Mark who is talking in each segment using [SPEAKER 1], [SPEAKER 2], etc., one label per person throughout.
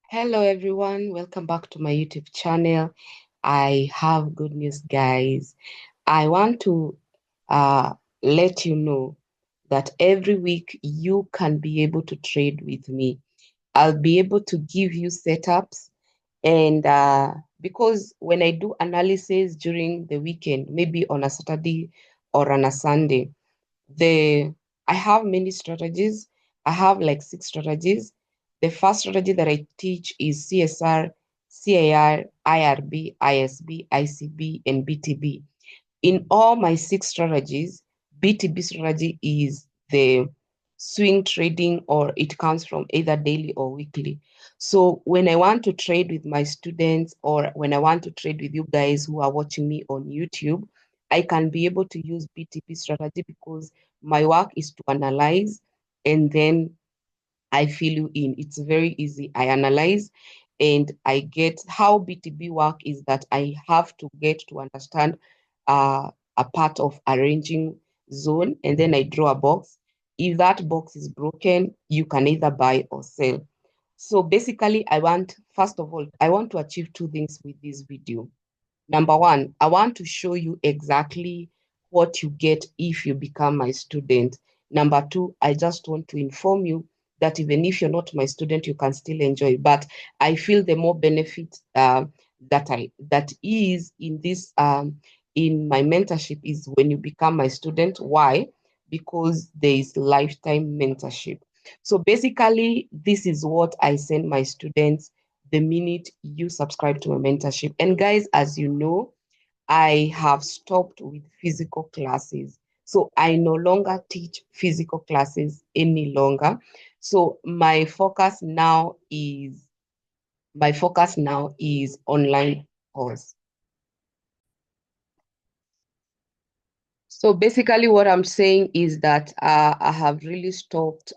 [SPEAKER 1] Hello everyone, welcome back to my YouTube channel. I have good news, guys. I want to let you know that every week you can be able to trade with me. I'll be able to give you setups, and because when I do analysis during the weekend, maybe on a Saturday or on a Sunday, the I have many strategies. I have like 6 strategies. The first strategy that I teach is CSR, CAR, IRB, ISB, ICB, and BTB. In all my 6 strategies, BTB strategy is the swing trading, or it comes from either daily or weekly. So when I want to trade with my students, or when I want to trade with you guys who are watching me on YouTube, I can be able to use BTB strategy because my work is to analyze and then I fill you in. It's very easy. I analyze and I get how BTB work is that I have to get to understand a part of arranging zone, and then I draw a box. If that box is broken, you can either buy or sell. So basically, first of all, I want to achieve 2 things with this video. Number one, I want to show you exactly what you get if you become my student. Number two, I just want to inform you that even if you're not my student, you can still enjoy. But I feel the more benefit that is in this in my mentorship is when you become my student. Why? Because there is lifetime mentorship. So basically, this is what I send my students the minute you subscribe to my mentorship. And guys, as you know, I have stopped with physical classes. So I no longer teach physical classes any longer. So my focus now is online course. So basically what I'm saying is that I have really stopped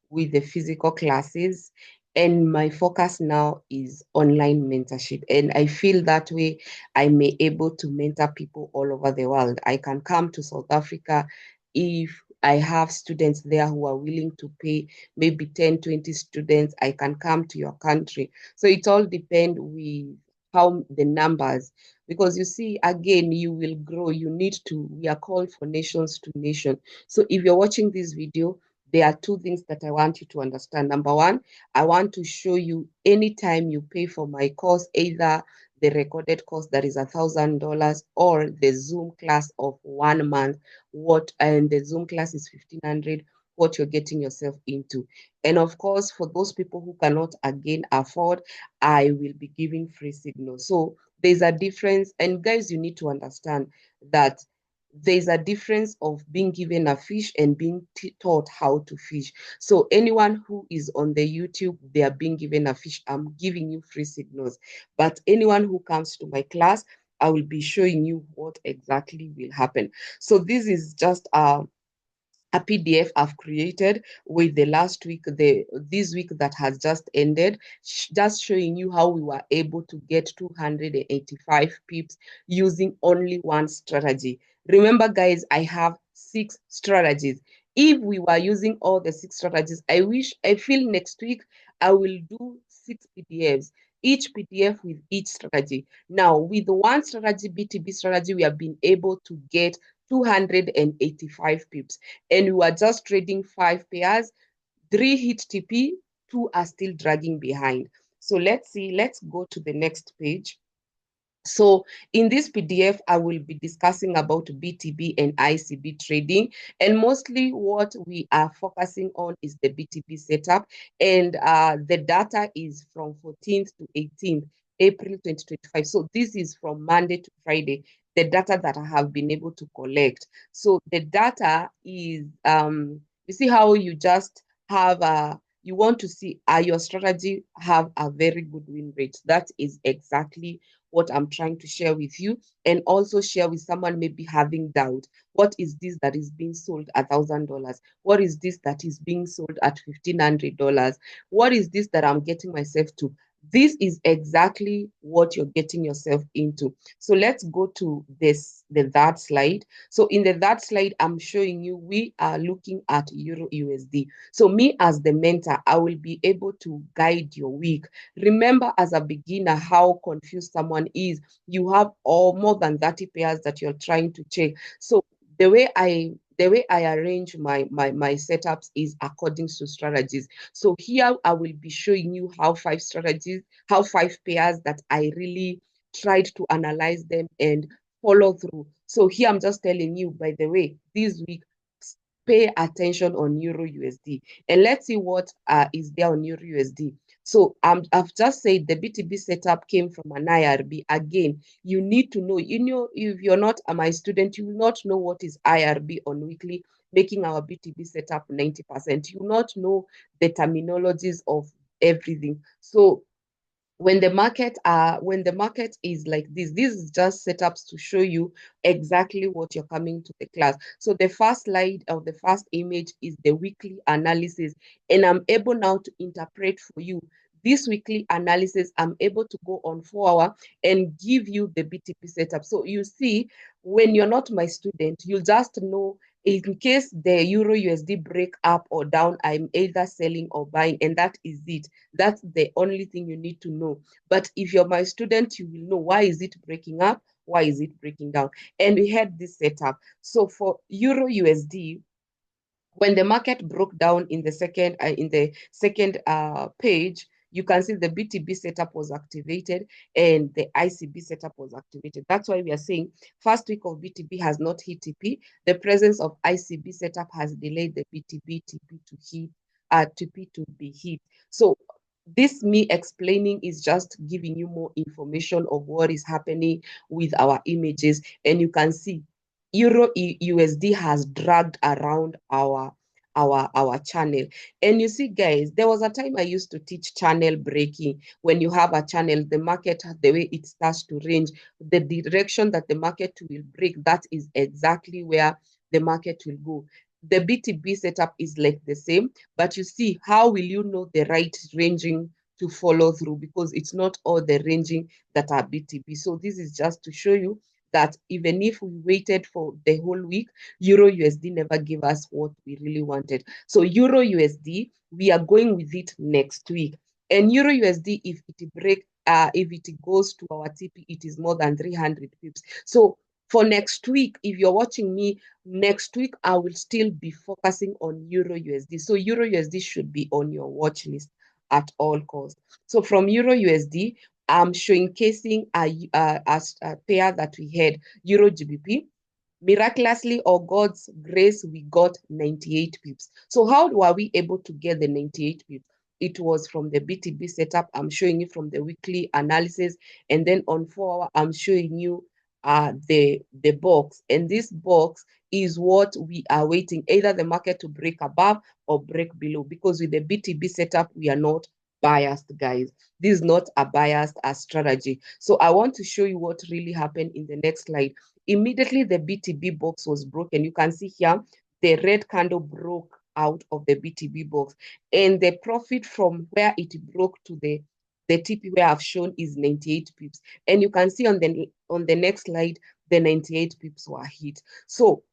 [SPEAKER 1] with the physical classes, and my focus now is online mentorship. And I feel that way I may able to mentor people all over the world. I can come to South Africa if I have students there who are willing to pay maybe 10, 20 students. I can come to your country. So it all depends with how the numbers, because you see, again, you will grow. We are called for nations to nation. So if you're watching this video, there are 2 things that I want you to understand. Number one, I want to show you anytime you pay for my course, either the recorded course that is $1,000 or the Zoom class of 1 month, and the Zoom class is 1,500, what you're getting yourself into. And of course, for those people who cannot again afford, I will be giving free signals. So there's a difference. And guys, you need to understand that there's a difference of being given a fish and being taught how to fish. So anyone who is on the YouTube, they are being given a fish. I'm giving you free signals. But anyone who comes to my class, I will be showing you what exactly will happen. So this is just a PDF I've created with the this week that has just ended, just showing you how we were able to get 285 pips using only one strategy. Remember, guys, I have 6 strategies. If we were using all the 6 strategies, I feel next week I will do 6 PDFs, each PDF with each strategy. Now, with one strategy, BTB strategy, we have been able to get 285 pips, and we were just trading 5 pairs. 3 hit TP, 2 are still dragging behind. So let's see, let's go to the next page. So in this PDF, I will be discussing about BTB and ICB trading, and mostly what we are focusing on is the BTB setup, and the data is from 14th to 18th April 2025. So this is from Monday to Friday, the data that I have been able to collect. So the data is, you see how you just have you want to see your strategy have a very good win rate. That is exactly what I'm trying to share with you, and also share with someone maybe having doubt. What is this that is being sold at $1,000? What is this that is being sold at $1,500? What is this that I'm getting myself to? This is exactly what you're getting yourself into. So let's go to the third slide. So in the third slide, I'm showing you we are looking at Euro USD. So me as the mentor, I will be able to guide your week. Remember, as a beginner, how confused someone is. You have all more than 30 pairs that you're trying to check. So the way I arrange my setups is according to strategies. So here I will be showing you how 5 pairs that I really tried to analyze them and follow through. So here I'm just telling you, by the way, this week, pay attention on Euro USD. And let's see what is there on Euro USD. So I've just said the BTB setup came from an IRB. Again, you need to know, if you're not my student, you will not know what is IRB on weekly, making our BTB setup 90%. You will not know the terminologies of everything. So when the market is like this is just setups to show you exactly what you're coming to the class. So the first slide of the first image is the weekly analysis, and I'm able now to interpret for you this weekly analysis. I'm able to go on 4 hour and give you the BTP setup. So you see, when you're not my student, you'll just know in case the Euro USD break up or down, I'm either selling or buying, and that is it. That's the only thing you need to know. But if you're my student, you will know why is it breaking up, why is it breaking down. And we had this setup. So for Euro USD, when the market broke down in the second page, you can see the BTB setup was activated and the ICB setup was activated. That's why we are saying first week of BTB has not hit TP. The presence of ICB setup has delayed the BTB TP to hit TP to be hit. So this me explaining is just giving you more information of what is happening with our images, and you can see Euro USD has dragged around our channel. And you see, guys, there was a time I used to teach channel breaking. When you have a channel, the market, the way it starts to range, the direction that the market will break, that is exactly where the market will go. The BTB setup is like the same, but you see, how will you know the right ranging to follow through? Because it's not all the ranging that are BTB. So this is just to show you that even if we waited for the whole week, Euro USD never gave us what we really wanted. So Euro USD, we are going with it next week. And Euro USD, if it goes to our TP, it is more than 300 pips. So for next week, if you're watching me, next week I will still be focusing on Euro USD. So Euro USD should be on your watch list at all costs. So from Euro USD, I'm showcasing a pair that we had, Euro GBP. Miraculously, or God's grace, we got 98 pips. So how were we able to get the 98 pips? It was from the BTB setup. I'm showing you from the weekly analysis. And then on 4 hour, I'm showing you the box. And this box is what we are waiting, either the market to break above or break below. Because with the BTB setup, we are not biased, guys. This is not a biased strategy. So I want to show you what really happened in the next slide. Immediately the BTB box was broken. You can see here the red candle broke out of the BTB box, and the profit from where it broke to the TP where I've shown is 98 pips. And you can see on the next slide, the 98 pips were hit. So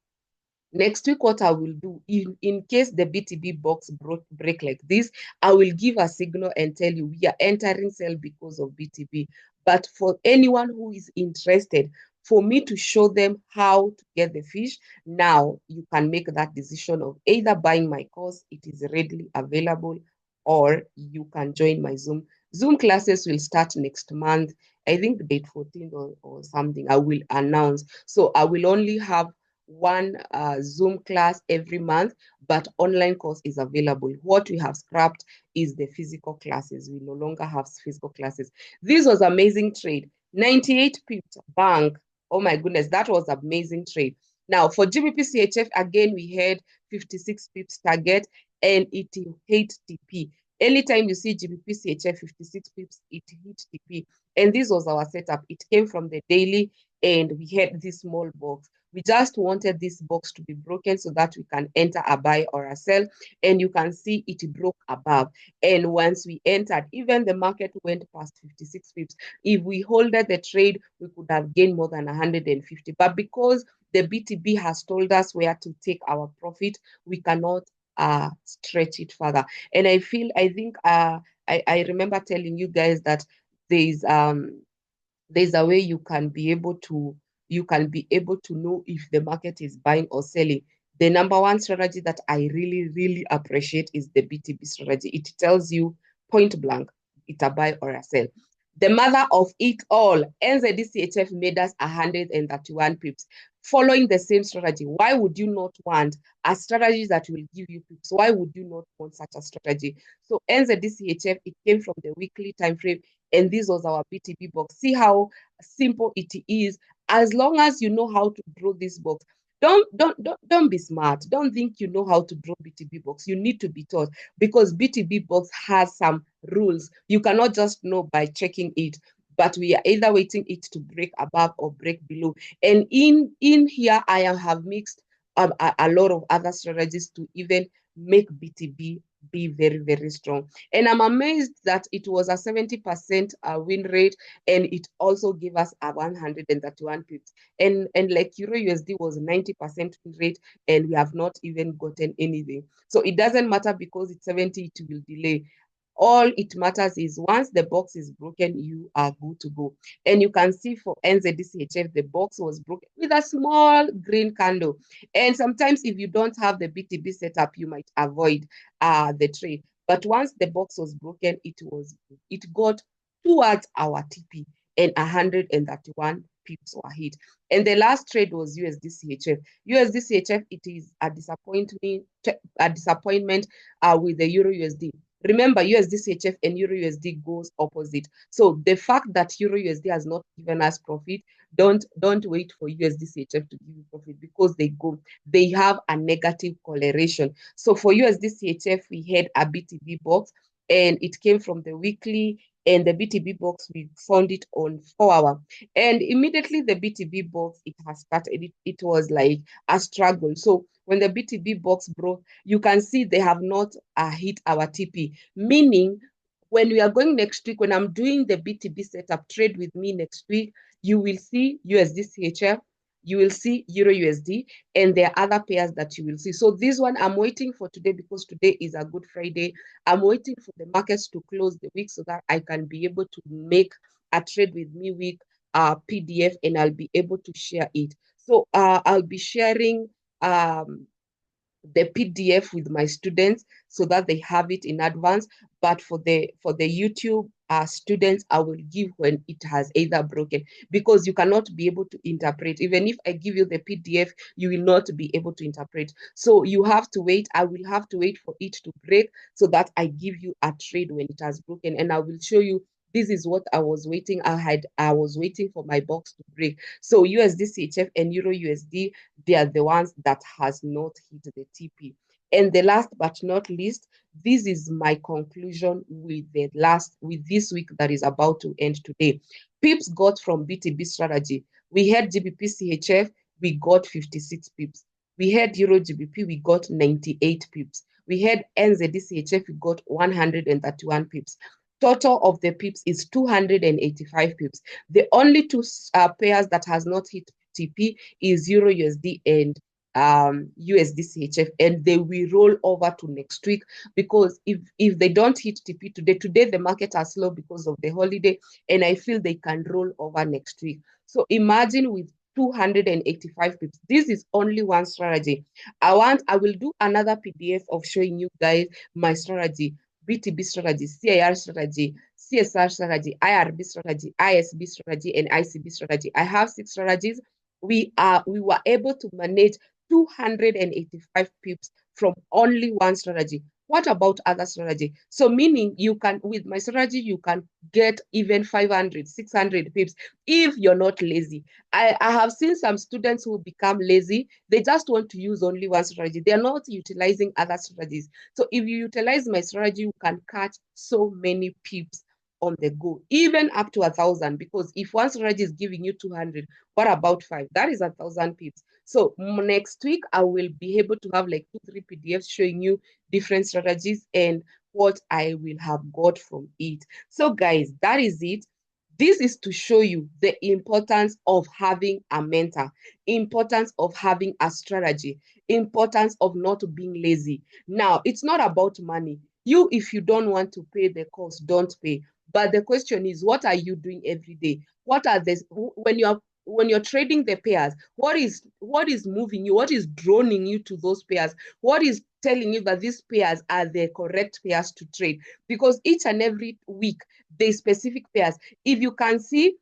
[SPEAKER 1] next week, what I will do, in case the BTB box break like this, I will give a signal and tell you we are entering sell because of BTB. But for anyone who is interested, for me to show them how to get the fish, now you can make that decision of either buying my course, it is readily available, or you can join my Zoom. Zoom classes will start next month. I think date 14 or something, I will announce. So I will only have one Zoom class every month, but online course is available. What we have scrapped is the physical classes. We no longer have physical classes. This was amazing trade. 98 pips bank. Oh my goodness, that was amazing trade. Now for GBPCHF, again, we had 56 pips target and it hit TP. Anytime you see GBPCHF 56 pips, it hit TP. And this was our setup. It came from the daily and we had this small box. We just wanted this box to be broken so that we can enter a buy or a sell. And you can see it broke above. And once we entered, even the market went past 56 pips. If we holded the trade, we could have gained more than 150. But because the BTB has told us where to take our profit, we cannot stretch it further. And I think I remember telling you guys that there's a way you can be able to know if the market is buying or selling. The number one strategy that I really, really appreciate is the BTB strategy. It tells you point blank, it's a buy or a sell. The mother of it all, NZDCHF made us 131 pips. Following the same strategy, why would you not want a strategy that will give you pips? Why would you not want such a strategy? So NZDCHF, it came from the weekly time frame, and this was our BTB box. See how simple it is. As long as you know how to draw this box, don't be smart. Don't think you know how to draw BTB box. You need to be taught, because BTB box has some rules. You cannot just know by checking it, but we are either waiting it to break above or break below. And in here, I have mixed a lot of other strategies to even make BTB be very, very strong. And I'm amazed that it was a 70% win rate, and it also gave us a 131 pips. And like Euro USD was 90% win rate, and we have not even gotten anything. So it doesn't matter because it's 70, it will delay. All it matters is once the box is broken, you are good to go. And you can see for NZDCHF, the box was broken with a small green candle. And sometimes if you don't have the BTB setup, you might avoid the trade. But once the box was broken, it got towards our TP, and 131 pips were hit. And the last trade was USDCHF. USDCHF, it is a disappointment with the Euro USD. Remember, USDCHF and Euro USD goes opposite. So the fact that Euro USD has not given us profit, don't wait for USDCHF to give you profit, because they have a negative correlation. So for USDCHF, we had a BTB box, and it came from the weekly, and the BTB box, we found it on 4-hour. And immediately the BTB box, it has started, it was like a struggle. So when the BTB box broke, you can see they have not hit our TP, meaning when we are going next week, when I'm doing the BTB setup, trade with me next week, you will see USDCHF, you will see Euro USD, and there are other pairs that you will see. So this one I'm waiting for today, because today is a Good Friday. I'm waiting for the markets to close the week so that I can be able to make a trade with me week PDF, and I'll be able to share it. So I'll be sharing the PDF with my students so that they have it in advance. But for the YouTube students, I will give when it has either broken, because you cannot be able to interpret. Even if I give you the PDF, you will not be able to interpret. So you have to wait. I will have to wait for it to break so that I give you a trade when it has broken, and I will show you. This is what I was waiting. I was waiting for my box to break. So USDCHF and Euro USD, they are the ones that has not hit the TP. And the last but not least, this is my conclusion with this week that is about to end today. Pips got from BTB strategy. We had GBPCHF, we got 56 pips. We had Euro GBP, we got 98 pips. We had NZDCHF, we got 131 pips. Total of the pips is 285 pips. The only two pairs that has not hit TP is Euro USD and USDCHF, and they will roll over to next week, because if they don't hit TP today the market are slow because of the holiday, and I feel they can roll over next week. So imagine with 285 pips. This is only one strategy. I will do another PDF of showing you guys my strategy. BTB strategy, CIR strategy, CSR strategy, IRB strategy, ISB strategy, and ICB strategy. I have 6 strategies. We were able to manage 285 pips from only one strategy. What about other strategy? So meaning you can, with my strategy, you can get even 500, 600 pips if you're not lazy. I have seen some students who become lazy. They just want to use only one strategy. They're not utilizing other strategies. So if you utilize my strategy, you can catch so many pips on the go, even up to 1,000, because if one strategy is giving you 200, what about 5? That is 1,000 pips. So next week, I will be able to have like 2-3 PDFs showing you different strategies and what I will have got from it. So guys, that is it. This is to show you the importance of having a mentor, importance of having a strategy, importance of not being lazy. Now, it's not about money. You, if you don't want to pay the cost, don't pay. But the question is, what are you doing every day? What are this when you're trading the pairs? What is moving you? What is droning you to those pairs? What is telling you that these pairs are the correct pairs to trade? Because each and every week, there's specific pairs. If you can see,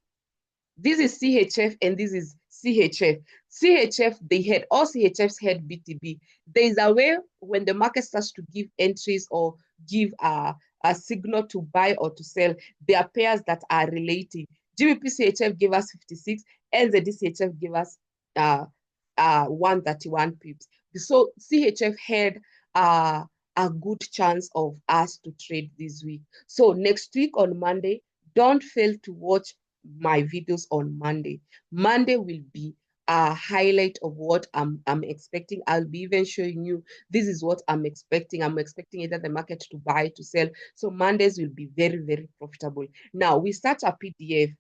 [SPEAKER 1] this is CHF and this is CHF. CHF, they had, all CHFs had BTB. There is a way when the market starts to give entries or give a signal to buy or to sell, there are pairs that are relating. GBPCHF gave us 56, NZDCHF gave us 131 pips. So CHF had a good chance of us to trade this week. So next week on Monday, don't fail to watch my videos on Monday. Monday will be a highlight of what I'm expecting. I'll be even showing you this is what I'm expecting. I'm expecting either the market to buy, to sell. So Mondays will be very, very profitable. Now, with such a PDF,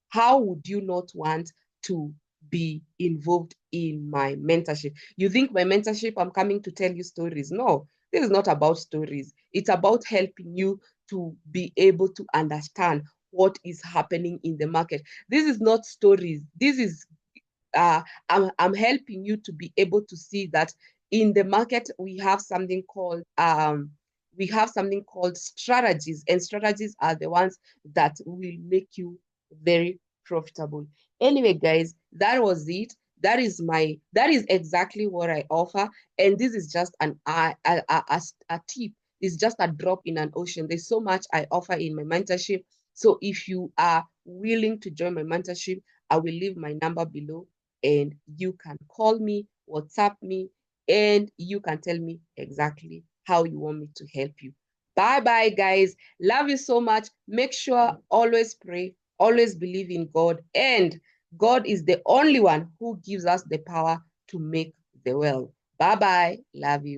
[SPEAKER 1] how would you not want to be involved in my mentorship? You think my mentorship, I'm coming to tell you stories? No, this is not about stories. It's about helping you to be able to understand what is happening in the market. This is not stories. This is I'm helping you to be able to see that in the market we have something called strategies, and strategies are the ones that will make you very profitable. Anyway, guys, that was it. That is exactly what I offer, and this is just a tip. It's just a drop in an ocean. There's so much I offer in my mentorship. So if you are willing to join my mentorship, I will leave my number below, and you can call me, WhatsApp me, and you can tell me exactly how you want me to help you. Bye-bye, guys. Love you so much. Make sure always pray, always believe in God, and God is the only one who gives us the power to make the world. Bye-bye. Love you.